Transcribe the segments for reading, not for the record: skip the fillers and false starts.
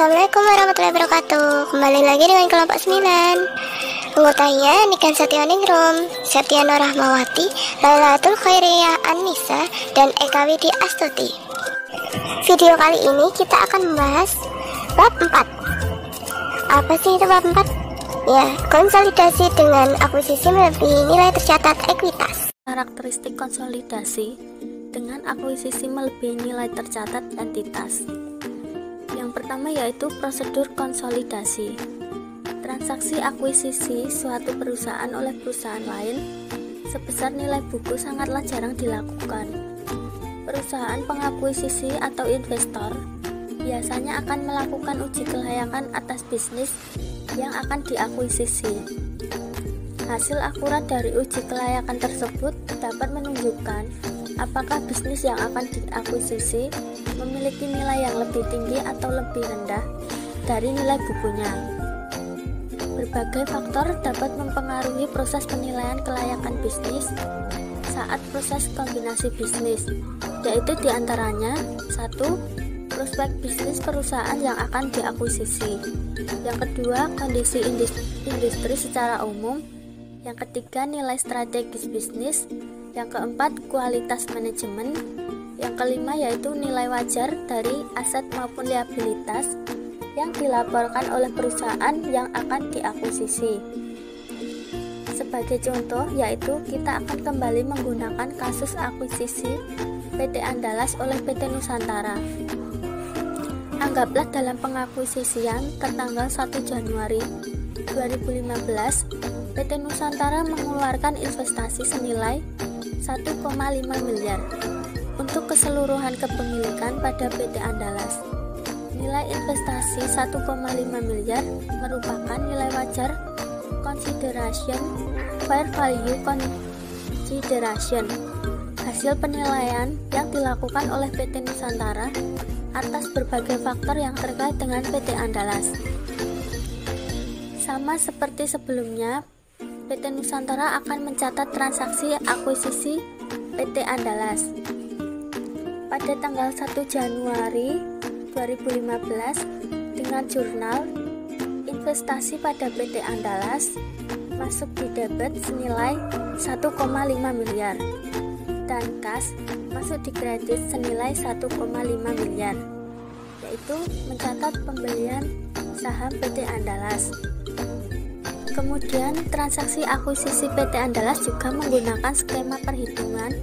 Assalamualaikum warahmatullahi wabarakatuh. Kembali lagi dengan kelompok 9. Anggotanya Niken Setioningrum, Septiano Rahmawati, Lailatul Khairiyah An-Nisa, dan Eka Widi Astuti. Video kali ini kita akan membahas bab 4. Apa sih itu bab 4? Ya, konsolidasi dengan akuisisi melebihi nilai tercatat ekuitas. Karakteristik konsolidasi dengan akuisisi melebihi nilai tercatat entitas. Yang pertama yaitu prosedur konsolidasi. Transaksi akuisisi suatu perusahaan oleh perusahaan lain sebesar nilai buku sangatlah jarang dilakukan. Perusahaan pengakuisisi atau investor biasanya akan melakukan uji kelayakan atas bisnis yang akan diakuisisi. Hasil akurat dari uji kelayakan tersebut dapat menunjukkan apakah bisnis yang akan diakuisisi memiliki nilai yang lebih tinggi atau lebih rendah dari nilai bukunya. Berbagai faktor dapat mempengaruhi proses penilaian kelayakan bisnis saat proses kombinasi bisnis, yaitu diantaranya 1. Prospek bisnis perusahaan yang akan diakuisisi. Yang kedua, kondisi industri secara umum. Yang ketiga, nilai strategis bisnis. Yang keempat, kualitas manajemen. Yang kelima yaitu nilai wajar dari aset maupun liabilitas yang dilaporkan oleh perusahaan yang akan diakuisisi. Sebagai contoh yaitu kita akan kembali menggunakan kasus akuisisi PT Andalas oleh PT Nusantara. Anggaplah dalam pengakuisisian tertanggal 1 Januari 2015, PT Nusantara mengeluarkan investasi senilai 1,5 miliar untuk keseluruhan kepemilikan pada PT Andalas. Nilai investasi 1,5 miliar merupakan nilai wajar consideration, fair value consideration, hasil penilaian yang dilakukan oleh PT Nusantara atas berbagai faktor yang terkait dengan PT Andalas. Sama seperti sebelumnya, PT Nusantara akan mencatat transaksi akuisisi PT Andalas. Pada tanggal 1 Januari 2015 dengan jurnal investasi pada PT Andalas masuk di debit senilai 1,5 miliar dan kas masuk di kredit senilai 1,5 miliar, yaitu mencatat pembelian saham PT Andalas. Kemudian transaksi akuisisi PT Andalas juga menggunakan skema perhitungan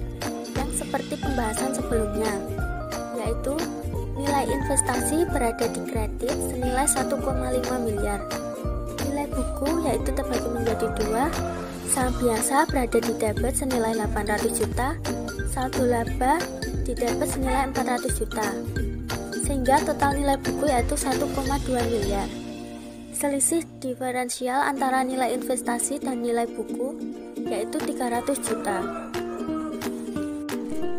yang seperti pembahasan sebelumnya, yaitu nilai investasi berada di kredit senilai 1,5 miliar. Nilai buku yaitu terbagi menjadi 2, saham biasa berada di debit senilai 800 juta, saldo laba di debit senilai 400 juta, sehingga total nilai buku yaitu 1,2 miliar. Selisih diferensial antara nilai investasi dan nilai buku yaitu 300 juta.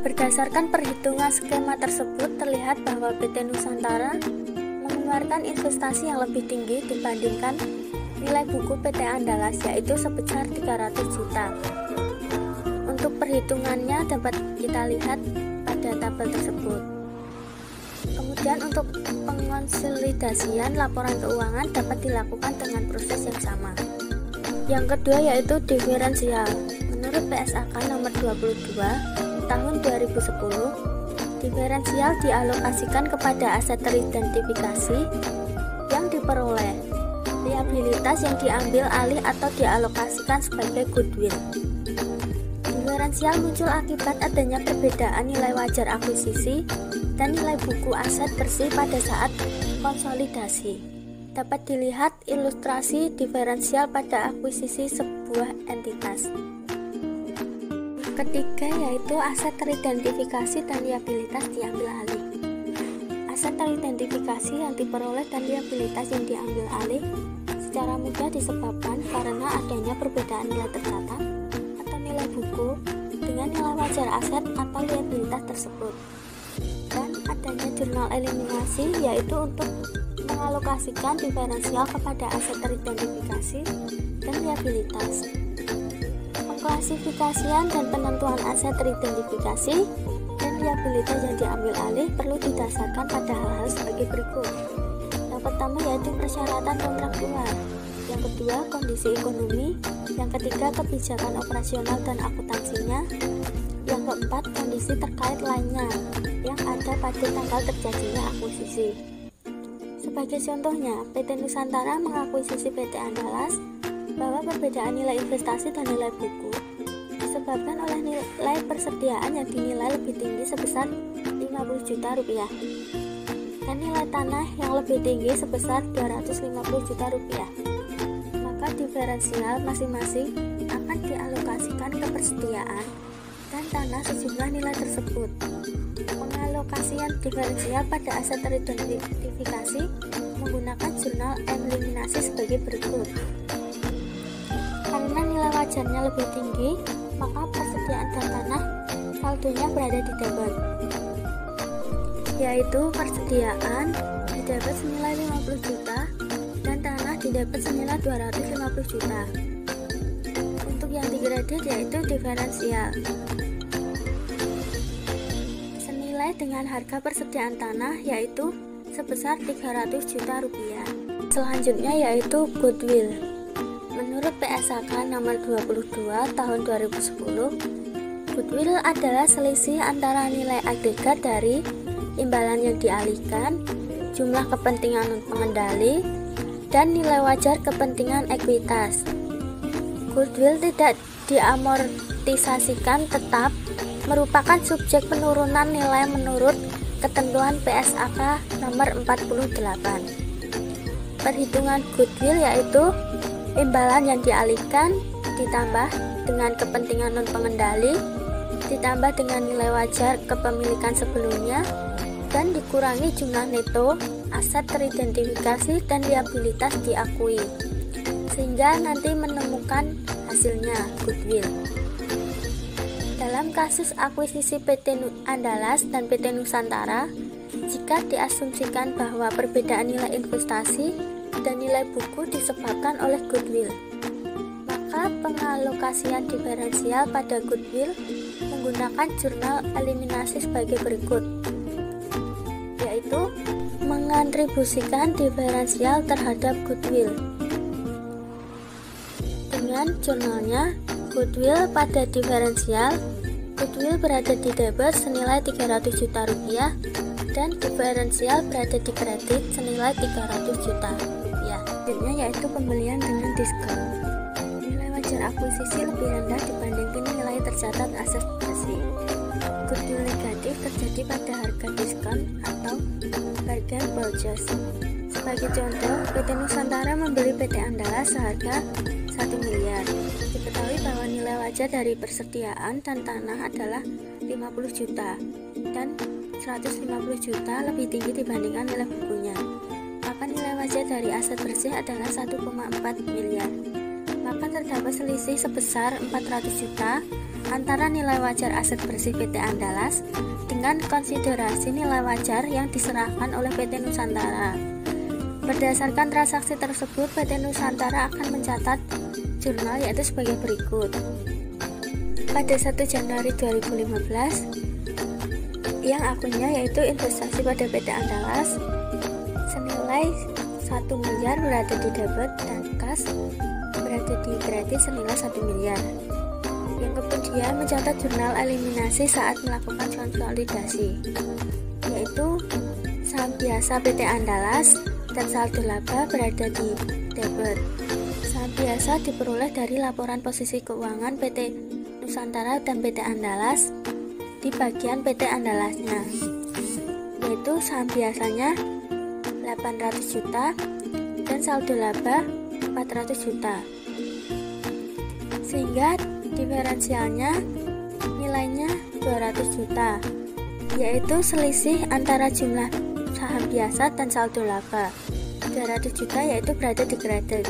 Berdasarkan perhitungan skema tersebut terlihat bahwa PT Nusantara mengeluarkan investasi yang lebih tinggi dibandingkan nilai buku PT Andalas yaitu sebesar 300 juta. Untuk perhitungannya dapat kita lihat pada tabel tersebut. Kemudian untuk pengonsolidasian laporan keuangan dapat dilakukan dengan proses yang sama. Yang kedua yaitu diferensial. Menurut PSAK nomor 22 tahun 2010, diferensial dialokasikan kepada aset teridentifikasi yang diperoleh, liabilitas yang diambil alih atau dialokasikan sebagai goodwill. Diferensial muncul akibat adanya perbedaan nilai wajar akuisisi dan nilai buku aset bersih pada saat konsolidasi. Dapat dilihat ilustrasi diferensial pada akuisisi sebuah entitas. Ketiga yaitu aset teridentifikasi dan liabilitas diambil alih. Aset teridentifikasi yang diperoleh dan liabilitas yang diambil alih secara mudah disebabkan karena adanya perbedaan nilai tercatat atau nilai buku dengan nilai wajar aset atau liabilitas tersebut, dan adanya jurnal eliminasi yaitu untuk mengalokasikan diferensial kepada aset teridentifikasi dan liabilitas. Pengklasifikasian dan penentuan aset teridentifikasi dan liabilitas yang diambil alih perlu didasarkan pada hal-hal sebagai berikut. Yang Yang pertama yaitu persyaratan kontraktual, yang kedua kondisi ekonomi, yang ketiga kebijakan operasional dan akuntansinya, yang keempat kondisi terkait lainnya yang ada pada tanggal terjadinya akuisisi. Sebagai contohnya, PT Nusantara mengakuisisi PT Andalas bahwa perbedaan nilai investasi dan nilai buku disebabkan oleh nilai persediaan yang dinilai lebih tinggi sebesar 50 juta rupiah dan nilai tanah yang lebih tinggi sebesar 250 juta rupiah. Maka diferensial masing-masing akan dialokasikan ke persediaan dan tanah sejumlah nilai tersebut. Pengalokasian diferensial pada aset teridentifikasi menggunakan jurnal eliminasi sebagai berikut. Karena nilai wajarnya lebih tinggi, maka persediaan dan tanah saldonya berada di debit, yaitu persediaan di debit senilai 50 juta dan tanah di debit senilai 250 juta. Untuk yang dikredit yaitu diferensial senilai dengan harga persediaan tanah yaitu sebesar 300 juta rupiah. Selanjutnya yaitu goodwill. Menurut PSAK nomor 22 tahun 2010, goodwill adalah selisih antara nilai agregat dari imbalan yang dialihkan, jumlah kepentingan pengendali, dan nilai wajar kepentingan ekuitas. Goodwill tidak diamortisasikan, tetap merupakan subjek penurunan nilai menurut ketentuan PSAK nomor 48. Perhitungan goodwill yaitu imbalan yang dialihkan ditambah dengan kepentingan non pengendali ditambah dengan nilai wajar kepemilikan sebelumnya dan dikurangi jumlah neto aset teridentifikasi dan liabilitas diakui sehingga nanti menemukan hasilnya goodwill. Dalam kasus akuisisi PT Andalas dan PT Nusantara, jika diasumsikan bahwa perbedaan nilai investasi dan nilai buku disebabkan oleh goodwill, maka pengalokasian diferensial pada goodwill menggunakan jurnal eliminasi sebagai berikut, yaitu mengontribusikan diferensial terhadap goodwill. Dengan jurnalnya, goodwill pada diferensial, goodwill berada di debit senilai 300 juta rupiah dan diferensial berada di kredit senilai 300 juta rupiah. Selanjutnya yaitu pembelian dengan diskon. Nilai wajar akuisisi lebih rendah dibandingkan nilai tercatat aset bersih. Goodwill negatif terjadi pada harga diskon atau bargain purchase. Sebagai contoh, PT Nusantara membeli PT Andalas seharga 1 miliar. Diketahui bahwa nilai wajar dari persediaan dan tanah adalah 50 juta dan 150 juta lebih tinggi dibandingkan nilai bukunya. Maka nilai wajar dari aset bersih adalah 1,4 miliar. Maka terdapat selisih sebesar 400 juta antara nilai wajar aset bersih PT Andalas dengan konsiderasi nilai wajar yang diserahkan oleh PT Nusantara. Berdasarkan transaksi tersebut, PT Nusantara akan mencatat jurnal yaitu sebagai berikut. Pada 1 Januari 2015, yang akunnya yaitu investasi pada PT Andalas senilai 1 miliar berada di debit dan kas berada di kredit senilai 1 miliar. Yang kemudian mencatat jurnal eliminasi saat melakukan konsolidasi, yaitu saham biasa PT Andalas dan saldo laba berada di debit. Saham biasa diperoleh dari laporan posisi keuangan PT Nusantara dan PT Andalas di bagian PT Andalasnya, yaitu saham biasanya 800 juta dan saldo laba 400 juta, sehingga diferensialnya nilainya 200 juta, yaitu selisih antara jumlah saham biasa dan saldo laba. 200 juta yaitu berada di kredit.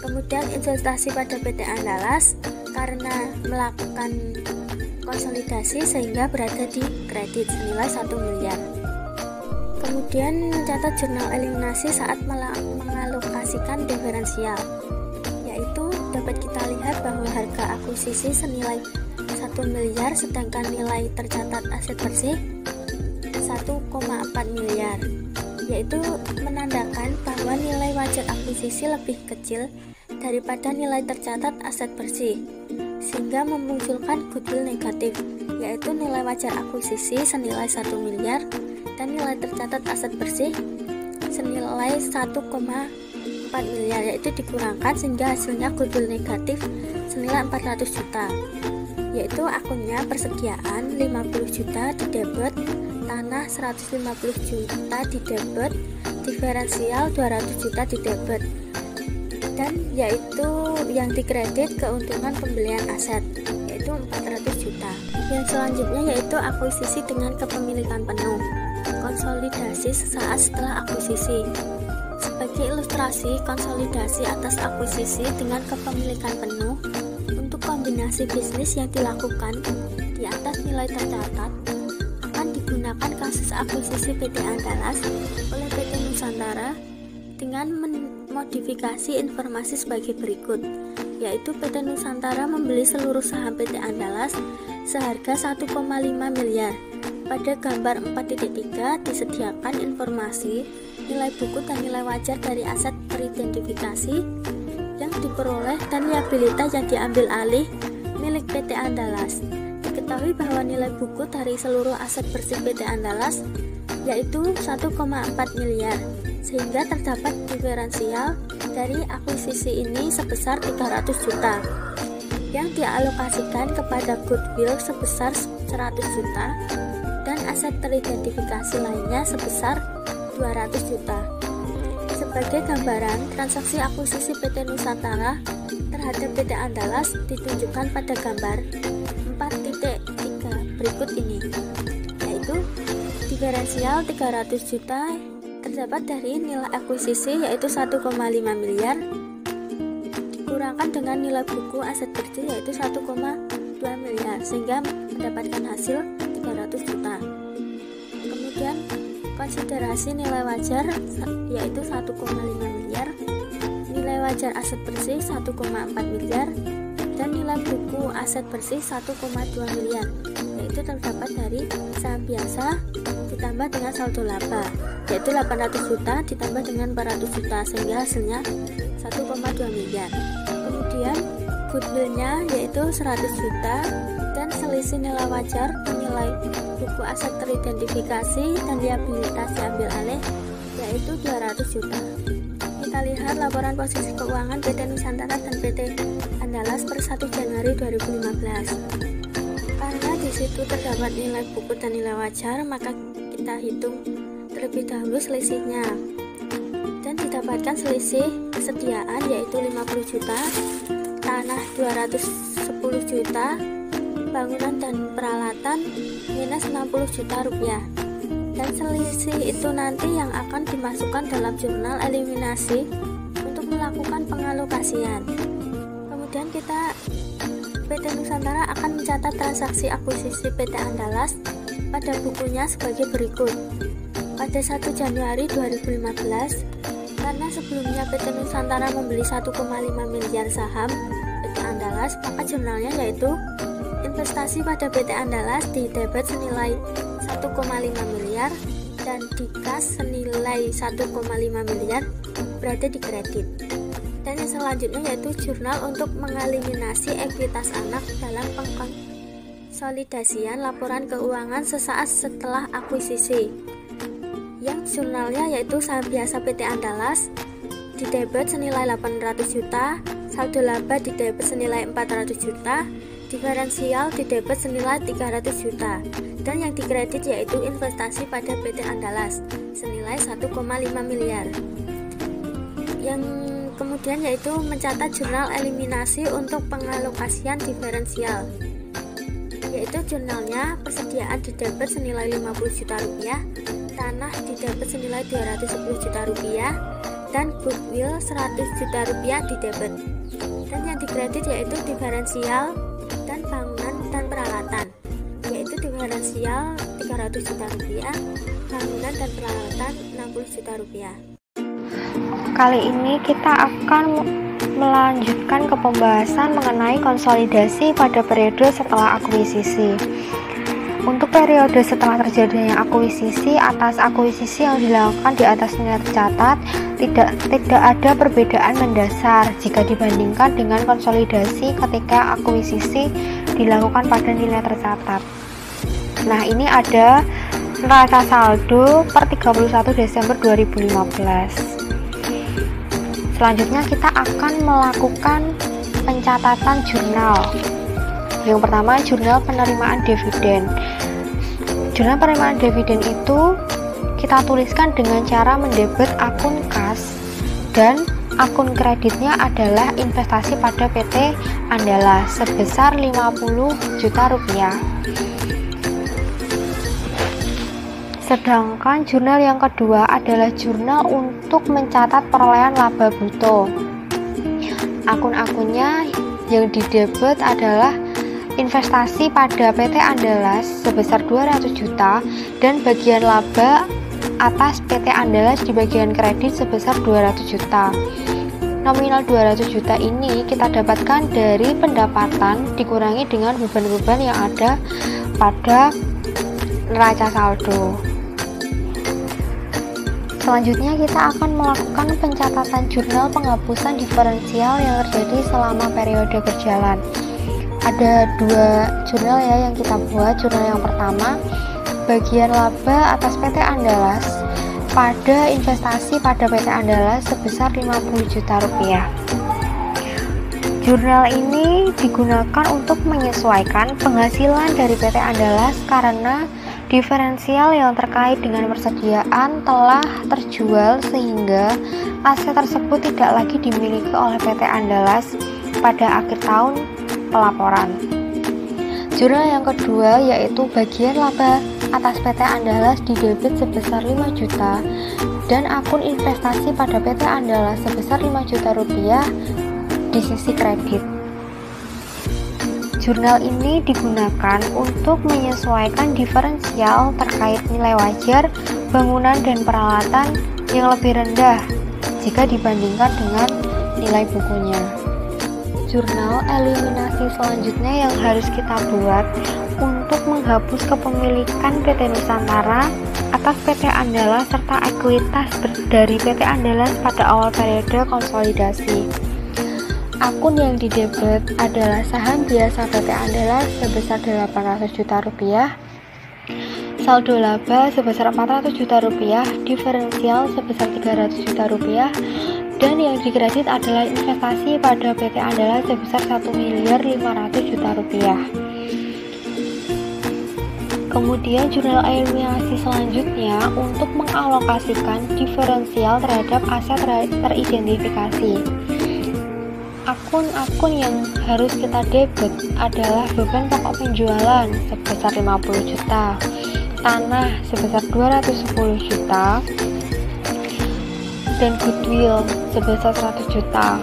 Kemudian investasi pada PT Andalas karena melakukan konsolidasi sehingga berada di kredit senilai 1 miliar. Kemudian mencatat jurnal eliminasi saat mengalokasikan diferensial, yaitu dapat kita lihat bahwa harga akuisisi senilai 1 miliar sedangkan nilai tercatat aset bersih 1,4 miliar. yaitu menandakan bahwa nilai wajar akuisisi lebih kecil daripada nilai tercatat aset bersih, sehingga memunculkan goodwill negatif, yaitu nilai wajar akuisisi senilai 1 miliar dan nilai tercatat aset bersih senilai 1,4 miliar, yaitu dikurangkan sehingga hasilnya goodwill negatif senilai 400 juta, yaitu akunnya persediaan 50 juta di debit, tanah 150 juta di debit, diferensial 200 juta di debit, dan yaitu yang dikredit keuntungan pembelian aset yaitu 400 juta. Yang selanjutnya yaitu akuisisi dengan kepemilikan penuh, konsolidasi sesaat setelah akuisisi. Sebagai ilustrasi konsolidasi atas akuisisi dengan kepemilikan penuh untuk kombinasi bisnis yang dilakukan di atas nilai tercatat akan digunakan kasus akuisisi PT Andalas oleh PT Nusantara dengan memodifikasi informasi sebagai berikut, yaitu PT Nusantara membeli seluruh saham PT Andalas seharga 1,5 miliar. Pada gambar 4.3 disediakan informasi nilai buku dan nilai wajar dari aset teridentifikasi yang diperoleh dan liabilitas yang diambil alih milik PT Andalas. Diketahui bahwa nilai buku dari seluruh aset bersih PT Andalas yaitu 1,4 miliar, sehingga terdapat diferensial dari akuisisi ini sebesar 300 juta yang dialokasikan kepada goodwill sebesar 100 juta dan aset teridentifikasi lainnya sebesar 200 juta. Sebagai gambaran, transaksi akuisisi PT Nusantara terhadap PT Andalas ditunjukkan pada gambar 4.3 berikut ini, yaitu diferensial 300 juta terdapat dari nilai akuisisi yaitu 1,5 miliar dikurangkan dengan nilai buku aset bersih yaitu 1,2 miliar sehingga mendapatkan hasil 300 juta. Kemudian konsiderasi nilai wajar yaitu 1,5 miliar, nilai wajar aset bersih 1,4 miliar, dan nilai buku aset bersih 1,2 miliar, yaitu terdapat dari saham biasa ditambah dengan saldo laba, yaitu 800 juta ditambah dengan 400 juta sehingga hasilnya 1,2 miliar. Kemudian goodwillnya yaitu 100 juta dan selisih nilai wajar nilai buku aset teridentifikasi dan liabilitas diambil alih yaitu 200 juta. Kita lihat laporan posisi keuangan PT Nusantara dan PT Andalas per 1 Januari 2015. Karena di situ terdapat nilai buku dan nilai wajar, maka kita hitung terlebih dahulu selisihnya. Dan didapatkan selisih kesediaan yaitu 50 juta, tanah 210 juta, bangunan dan peralatan minus 60 juta rupiah. Dan selisih itu nanti yang akan dimasukkan dalam jurnal eliminasi untuk melakukan pengalokasian. Kemudian PT Nusantara akan mencatat transaksi akuisisi PT Andalas pada bukunya sebagai berikut. Pada 1 Januari 2015, karena sebelumnya PT Nusantara membeli 1,5 miliar saham PT Andalas, maka jurnalnya yaitu investasi pada PT Andalas di debit senilai 1,5 miliar dan di kas senilai 1,5 miliar berada di kredit. Dan yang selanjutnya yaitu jurnal untuk mengeliminasi ekuitas anak dalam pengkonsolidasian laporan keuangan sesaat setelah akuisisi. Yang jurnalnya yaitu saham biasa PT Andalas di debit senilai 800 juta, saldo laba di debit senilai 400 juta, diferensial di debit senilai 300 juta, dan yang dikredit yaitu investasi pada PT Andalas senilai 1,5 miliar. Yang kemudian yaitu mencatat jurnal eliminasi untuk pengalokasian diferensial, yaitu jurnalnya persediaan di debit senilai 50 juta rupiah, tanah di debit senilai 210 juta rupiah, dan goodwill 100 juta rupiah di debit. Dan yang dikredit yaitu diferensial dan bangunan dan peralatan, yaitu diferensial 300 juta rupiah, bangunan dan peralatan 60 juta rupiah. Kali ini kita akan melanjutkan ke pembahasan mengenai konsolidasi pada periode setelah akuisisi. Untuk periode setelah terjadinya akuisisi, atas akuisisi yang dilakukan di atas nilai tercatat tidak ada perbedaan mendasar jika dibandingkan dengan konsolidasi ketika akuisisi dilakukan pada nilai tercatat. Nah, ini ada neraca saldo per 31 Desember 2015. Selanjutnya kita akan melakukan pencatatan jurnal. Yang pertama, jurnal penerimaan dividen. Jurnal penerimaan dividen itu kita tuliskan dengan cara mendebet akun kas dan akun kreditnya adalah investasi pada PT Andalas sebesar 50 juta rupiah. Sedangkan jurnal yang kedua adalah jurnal untuk mencatat perolehan laba bruto. Akun-akunnya yang didebet adalah investasi pada PT Andalas sebesar 200 juta dan bagian laba atas PT Andalas di bagian kredit sebesar 200 juta. Nominal 200 juta ini kita dapatkan dari pendapatan dikurangi dengan beban-beban yang ada pada neraca saldo. Selanjutnya kita akan melakukan pencatatan jurnal penghapusan diferensial yang terjadi selama periode berjalan. Ada dua jurnal ya yang kita buat. Jurnal yang pertama, bagian laba atas PT Andalas pada investasi pada PT Andalas sebesar 50 juta rupiah. Jurnal ini digunakan untuk menyesuaikan penghasilan dari PT Andalas karena diferensial yang terkait dengan persediaan telah terjual sehingga aset tersebut tidak lagi dimiliki oleh PT Andalas pada akhir tahun pelaporan. Jurnal yang kedua yaitu bagian laba atas PT Andalas didebit sebesar 5 juta dan akun investasi pada PT Andalas sebesar 5 juta rupiah di sisi kredit. Jurnal ini digunakan untuk menyesuaikan diferensial terkait nilai wajar bangunan dan peralatan yang lebih rendah jika dibandingkan dengan nilai bukunya. Jurnal eliminasi selanjutnya yang harus kita buat untuk menghapus kepemilikan PT Nusantara atas PT Andalas serta ekuitas dari PT Andalas pada awal periode konsolidasi. Akun yang didebet adalah saham biasa PT Andalas sebesar 800 juta rupiah, saldo laba sebesar 400 juta rupiah, diferensial sebesar 300 juta rupiah, dan yang dikredit adalah investasi pada PT Andalas sebesar 1.500.000 juta rupiah. Kemudian jurnal eliminasi selanjutnya untuk mengalokasikan diferensial terhadap aset teridentifikasi. Akun-akun yang harus kita debit adalah beban pokok penjualan sebesar 50 juta, tanah sebesar 210 juta, dan goodwill sebesar 100 juta.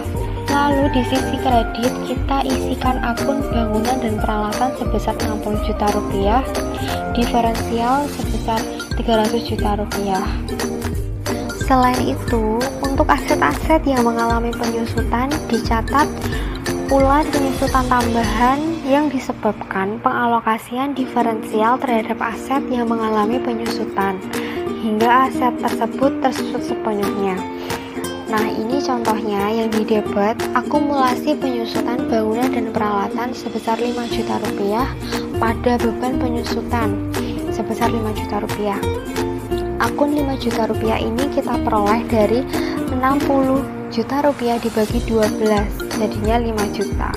Lalu di sisi kredit kita isikan akun bangunan dan peralatan sebesar 60 juta rupiah, diferensial sebesar 300 juta rupiah. Selain itu, untuk aset-aset yang mengalami penyusutan dicatat pula penyusutan tambahan yang disebabkan pengalokasian diferensial terhadap aset yang mengalami penyusutan hingga aset tersebut tersusut sepenuhnya. Nah, ini contohnya yang didebet akumulasi penyusutan bangunan dan peralatan sebesar 5 juta rupiah pada beban penyusutan sebesar 5 juta rupiah. Akun 5 juta rupiah ini kita peroleh dari 60 juta rupiah dibagi 12, jadinya 5 juta.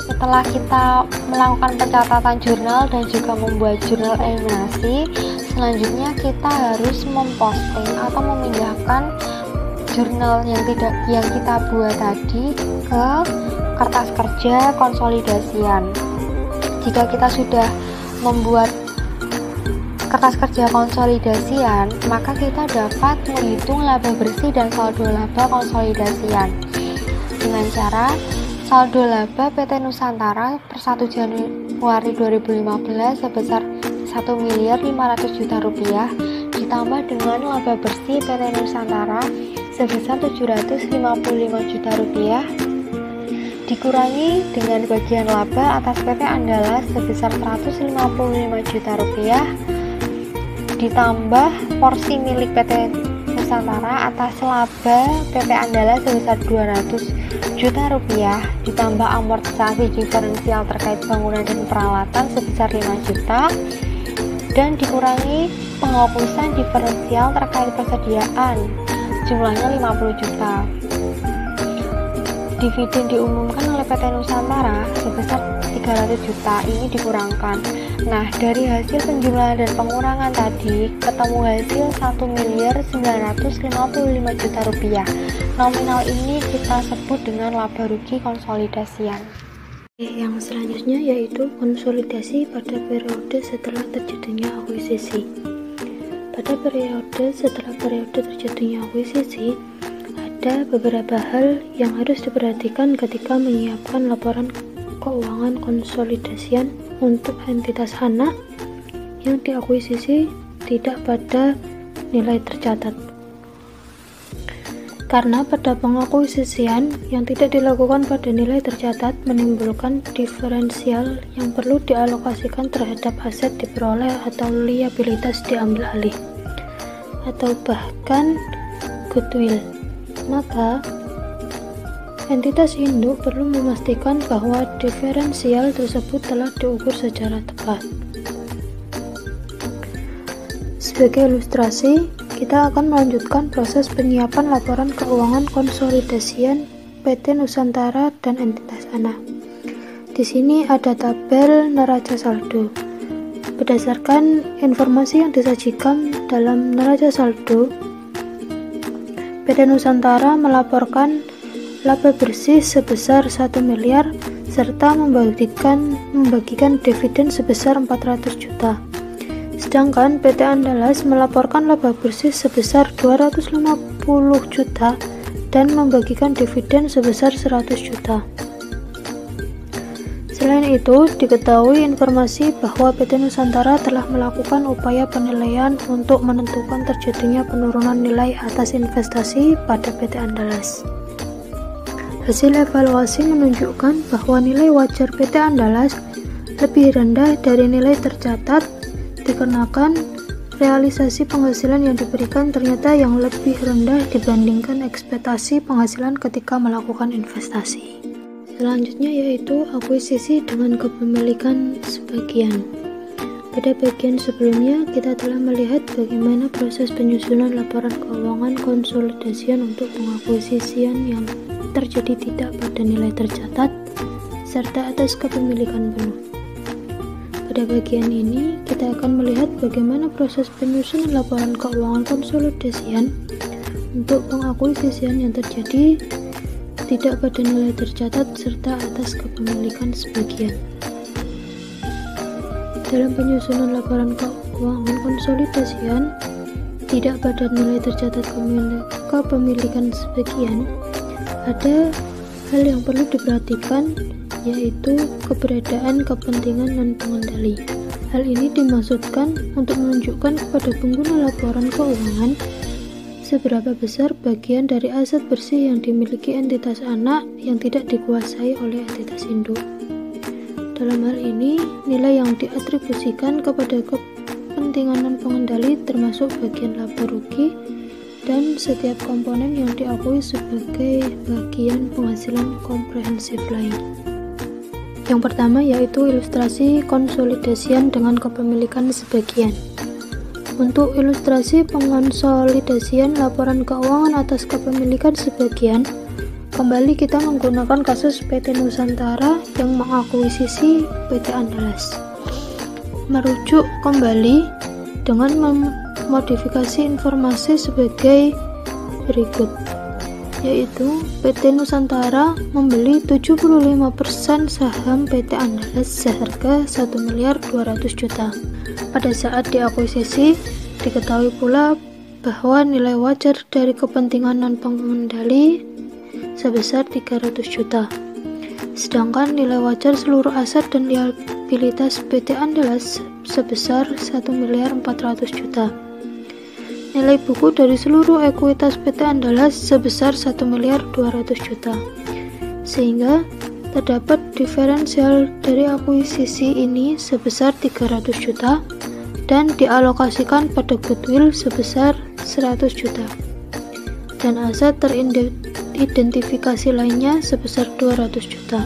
Setelah kita melakukan pencatatan jurnal dan juga membuat jurnal eliminasi, selanjutnya kita harus memposting atau memindahkan jurnal yang kita buat tadi ke kertas kerja konsolidasian. Jika kita sudah membuat kertas kerja konsolidasian, maka kita dapat menghitung laba bersih dan saldo laba konsolidasian dengan cara saldo laba PT Nusantara per 1 Januari 2015 sebesar 1.500.000 juta rupiah ditambah dengan laba bersih PT Nusantara sebesar 755 juta rupiah dikurangi dengan bagian laba atas PT Andalas sebesar 155 juta rupiah, ditambah porsi milik PT Nusantara atas laba PT Andalas sebesar 200 juta rupiah, ditambah amortisasi diferensial terkait bangunan dan peralatan sebesar 5 juta, dan dikurangi penghapusan diferensial terkait persediaan jumlahnya 50 juta. Dividen diumumkan oleh PT Nusantara sebesar 300 juta ini dikurangkan. Nah, dari hasil penjumlahan dan pengurangan tadi ketemu hasil 1.955 juta rupiah. Nominal ini kita sebut dengan laba rugi konsolidasian. Yang selanjutnya yaitu konsolidasi pada periode setelah terjadinya akuisisi. Pada periode setelah periode terjadinya akuisisi, ada beberapa hal yang harus diperhatikan ketika menyiapkan laporan keuangan konsolidasian untuk entitas anak yang diakuisisi tidak pada nilai tercatat. Karena pada pengakuisisian yang tidak dilakukan pada nilai tercatat menimbulkan diferensial yang perlu dialokasikan terhadap aset diperoleh atau liabilitas diambil alih, atau bahkan goodwill. Maka, entitas induk perlu memastikan bahwa diferensial tersebut telah diukur secara tepat. Sebagai ilustrasi, kita akan melanjutkan proses penyiapan laporan keuangan konsolidasian PT Nusantara dan entitas anak. Di sini ada tabel neraca saldo. Berdasarkan informasi yang disajikan dalam neraca saldo, PT Nusantara melaporkan laba bersih sebesar 1 miliar serta membagikan dividen sebesar 400 juta. Sedangkan PT Andalas melaporkan laba bersih sebesar 250 juta dan membagikan dividen sebesar 100 juta. Selain itu, diketahui informasi bahwa PT Nusantara telah melakukan upaya penilaian untuk menentukan terjadinya penurunan nilai atas investasi pada PT Andalas. Hasil evaluasi menunjukkan bahwa nilai wajar PT Andalas lebih rendah dari nilai tercatat dikarenakan realisasi penghasilan yang diberikan ternyata yang lebih rendah dibandingkan ekspektasi penghasilan ketika melakukan investasi. Selanjutnya yaitu akuisisi dengan kepemilikan sebagian. Pada bagian sebelumnya kita telah melihat bagaimana proses penyusunan laporan keuangan konsolidasian untuk pengakuisisian yang terjadi tidak pada nilai tercatat serta atas kepemilikan penuh. Pada bagian ini kita akan melihat bagaimana proses penyusunan laporan keuangan konsolidasian untuk pengakuisisian yang terjadi tidak pada nilai tercatat serta atas kepemilikan sebagian. Dalam penyusunan laporan keuangan konsolidasian tidak pada nilai tercatat kepemilikan sebagian, ada hal yang perlu diperhatikan, yaitu keberadaan kepentingan non-pengendali. Hal ini dimaksudkan untuk menunjukkan kepada pengguna laporan keuangan seberapa besar bagian dari aset bersih yang dimiliki entitas anak yang tidak dikuasai oleh entitas induk. Dalam hal ini, nilai yang diatribusikan kepada kepentingan non-pengendali termasuk bagian laba rugi dan setiap komponen yang diakui sebagai bagian penghasilan komprehensif lain. Yang pertama yaitu ilustrasi konsolidasian dengan kepemilikan sebagian. Untuk ilustrasi pengonsolidasian laporan keuangan atas kepemilikan sebagian, kembali kita menggunakan kasus PT Nusantara yang mengakuisisi PT Andalas. Merujuk kembali dengan memodifikasi informasi sebagai berikut, yaitu PT Nusantara membeli 75% saham PT Andalas seharga 1.200.000.000. Pada saat diakuisisi, diketahui pula bahwa nilai wajar dari kepentingan non-pengendali sebesar 300 juta. Sedangkan nilai wajar seluruh aset dan liabilitas PT Andalas sebesar 1.400.000.000. Nilai buku dari seluruh ekuitas PT Andalas sebesar 1.200.000.000. Sehingga terdapat diferensial dari akuisisi ini sebesar 300 juta dan dialokasikan pada goodwill sebesar 100 juta dan aset teridentifikasi lainnya sebesar 200 juta.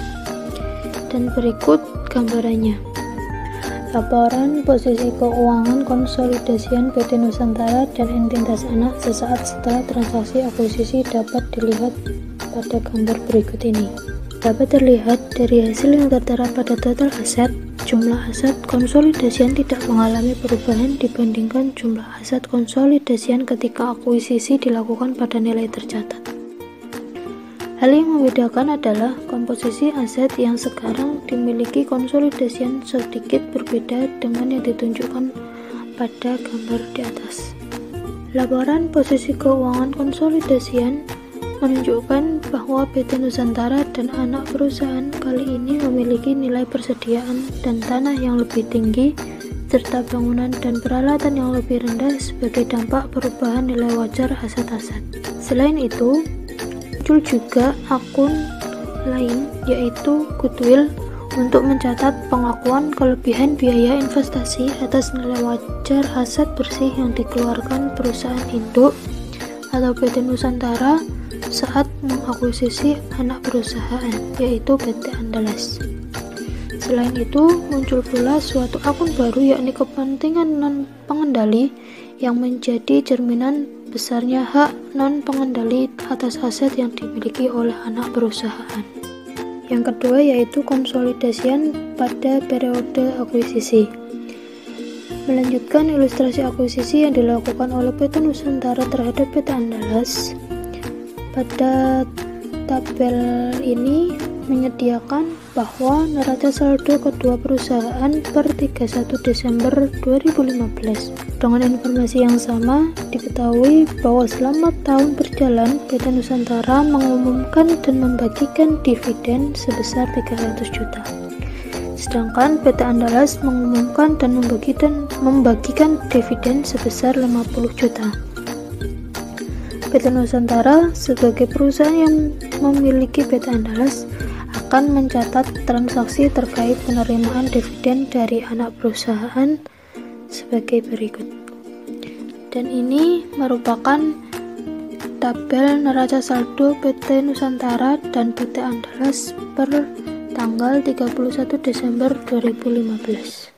Dan berikut gambarannya. Laporan posisi keuangan konsolidasian PT Nusantara dan entitas anak sesaat setelah transaksi akuisisi dapat dilihat pada gambar berikut ini. Dapat terlihat dari hasil yang tertera pada total aset, jumlah aset konsolidasian tidak mengalami perubahan dibandingkan jumlah aset konsolidasian ketika akuisisi dilakukan pada nilai tercatat. Hal yang membedakan adalah komposisi aset yang sekarang dimiliki konsolidasian sedikit berbeda dengan yang ditunjukkan pada gambar di atas. Laporan posisi keuangan konsolidasian menunjukkan bahwa PT Nusantara dan anak perusahaan kali ini memiliki nilai persediaan dan tanah yang lebih tinggi serta bangunan dan peralatan yang lebih rendah sebagai dampak perubahan nilai wajar aset-aset. Selain itu, muncul juga akun lain yaitu goodwill untuk mencatat pengakuan kelebihan biaya investasi atas nilai wajar aset bersih yang dikeluarkan perusahaan induk atau PT Nusantara saat mengakuisisi anak perusahaan yaitu PT Andalas. Selain itu, muncul pula suatu akun baru yakni kepentingan non-pengendali yang menjadi cerminan besarnya hak non-pengendali atas aset yang dimiliki oleh anak perusahaan. Yang kedua yaitu konsolidasian pada periode akuisisi. Melanjutkan ilustrasi akuisisi yang dilakukan oleh PT Nusantara terhadap PT Andalas. Pada tabel ini menyediakan bahwa neraca saldo kedua perusahaan per 31 Desember 2015. Dengan informasi yang sama, diketahui bahwa selama tahun berjalan PT Nusantara mengumumkan dan membagikan dividen sebesar 300 juta. Sedangkan PT Andalas mengumumkan dan membagikan dividen sebesar 50 juta. PT Nusantara sebagai perusahaan yang memiliki PT Andalas akan mencatat transaksi terkait penerimaan dividen dari anak perusahaan sebagai berikut. Dan ini merupakan tabel neraca saldo PT Nusantara dan PT Andalas per tanggal 31 Desember 2015.